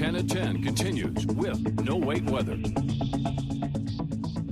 10 at 10 continues with No Wait Weather.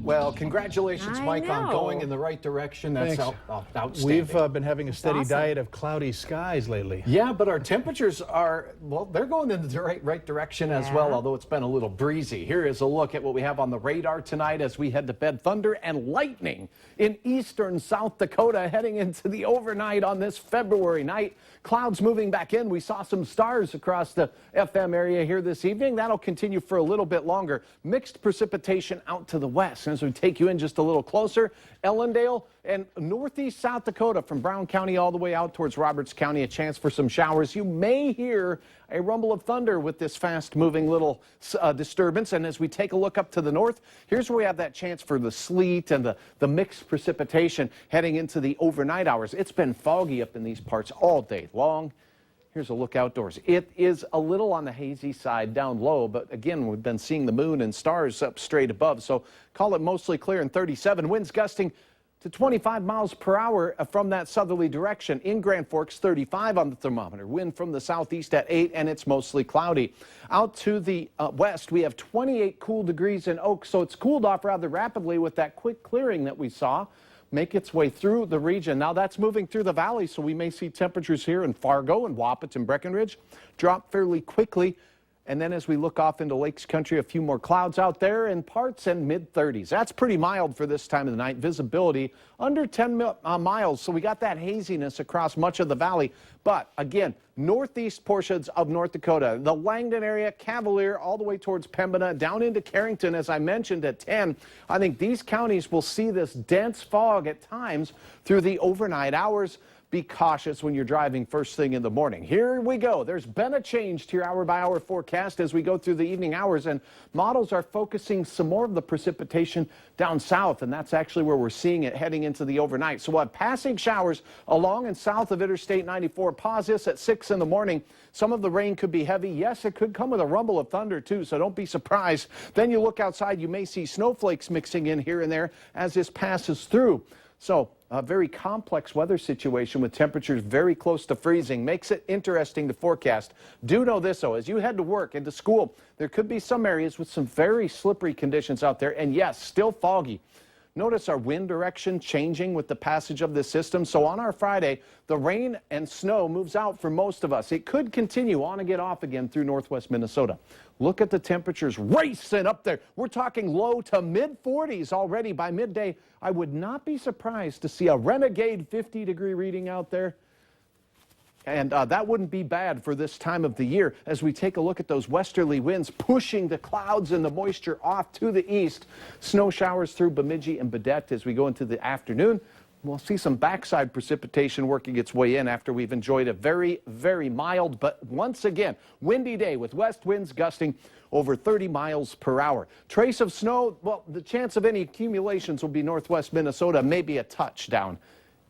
Well, congratulations, Mike, on going in the right direction. That's outstanding. We've been having a steady diet of cloudy skies lately. Yeah, but our temperatures are, well, they're going in the right direction as well, although it's been a little breezy. Here is a look at what we have on the radar tonight as we head to bed. Thunder and lightning in eastern South Dakota heading into the overnight on this February night. Clouds moving back in. We saw some stars across the FM area here this evening. That'll continue for a little bit longer. Mixed precipitation out to the west. As we take you in just a little closer, Ellendale and northeast South Dakota from Brown County all the way out towards Roberts County, a chance for some showers. You may hear a rumble of thunder with this fast-moving little disturbance. And as we take a look up to the north, here's where we have that chance for the sleet and the mixed precipitation heading into the overnight hours. It's been foggy up in these parts all day long. Here's a look outdoors. It is a little on the hazy side down low, but again, we've been seeing the moon and stars up straight above, so call it mostly clear and 37. Winds gusting to 25 miles per hour from that southerly direction. In Grand Forks, 35 on the thermometer. Wind from the southeast at 8, and it's mostly cloudy. Out to the west, we have 28 cool degrees in Oak, so it's cooled off rather rapidly with that quick clearing that we saw make its way through the region. Now that's moving through the valley, so we may see temperatures here in Fargo and Wapit and Breckenridge drop fairly quickly. And then as we look off into Lakes Country, a few more clouds out there in parts and mid-30s. That's pretty mild for this time of the night. Visibility under 10 miles, so we got that haziness across much of the valley. But again, northeast portions of North Dakota, the Langdon area, Cavalier, all the way towards Pembina, down into Carrington, as I mentioned, at 10. I think these counties will see this dense fog at times through the overnight hours. Be cautious when you're driving first thing in the morning. Here we go. There's been a change to your hour-by-hour forecast as we go through the evening hours, and models are focusing some more of the precipitation down south, and that's actually where we're seeing it heading into the overnight. So we'll have passing showers along and south of Interstate 94. Pause this at 6 in the morning. Some of the rain could be heavy. Yes, it could come with a rumble of thunder, too, so don't be surprised. Then you look outside, you may see snowflakes mixing in here and there as this passes through. So a very complex weather situation with temperatures very close to freezing makes it interesting to forecast. Do know this, though, as you head to work and to school, there could be some areas with some very slippery conditions out there, and yes, still foggy. Notice our wind direction changing with the passage of this system. So on our Friday, the rain and snow moves out for most of us. It could continue on and get off again through northwest Minnesota. Look at the temperatures racing up there. We're talking low to mid-40s already by midday. I would not be surprised to see a renegade 50-degree reading out there. And that wouldn't be bad for this time of the year as we take a look at those westerly winds pushing the clouds and the moisture off to the east. Snow showers through Bemidji and Badette as we go into the afternoon. We'll see some backside precipitation working its way in after we've enjoyed a very, very mild, but once again, windy day with west winds gusting over 30 miles per hour. Trace of snow, well, the chance of any accumulations will be northwest Minnesota, maybe a touchdown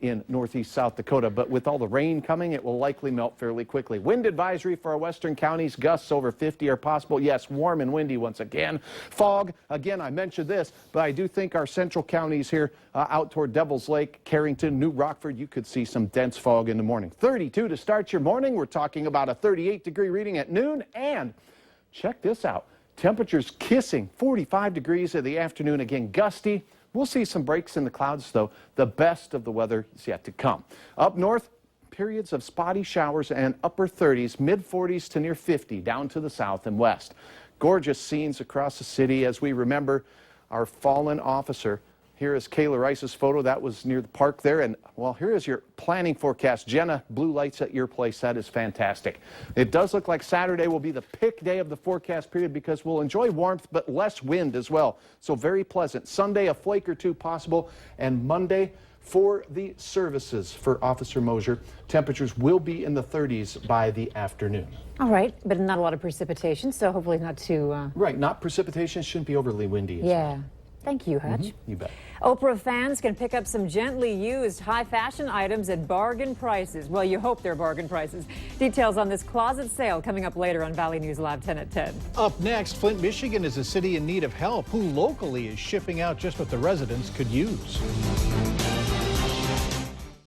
in northeast South Dakota, but with all the rain coming, it will likely melt fairly quickly. Wind advisory for our western counties, gusts over 50 are possible. Yes, warm and windy once again. Fog, again, I mentioned this, but I do think our central counties here out toward Devil's Lake, Carrington, New Rockford, you could see some dense fog in the morning. 32 to start your morning. We're talking about a 38-degree reading at noon, and check this out. Temperatures kissing 45 degrees in the afternoon, again, gusty. We'll see some breaks in the clouds, though. The best of the weather is yet to come. Up north, periods of spotty showers and upper 30s, mid-40s to near 50 down to the south and west. Gorgeous scenes across the city as we remember our fallen officer. Here is Kayla Rice's photo. That was near the park there. And, well, here is your planning forecast. Jenna, blue lights at your place. That is fantastic. It does look like Saturday will be the pick day of the forecast period because we'll enjoy warmth but less wind as well. So very pleasant. Sunday, a flake or two possible. And Monday, for the services for Officer Mosier, temperatures will be in the 30s by the afternoon. All right, but not a lot of precipitation, so hopefully not too... Right, not precipitation. Shouldn't be overly windy. Yeah. Thank you, Hutch. You bet. Oprah fans can pick up some gently used high fashion items at bargain prices. Well, you hope they're bargain prices. Details on this closet sale coming up later on Valley News Live 10 at 10. Up next, Flint, Michigan is a city in need of help. Who locally is shipping out just what the residents could use?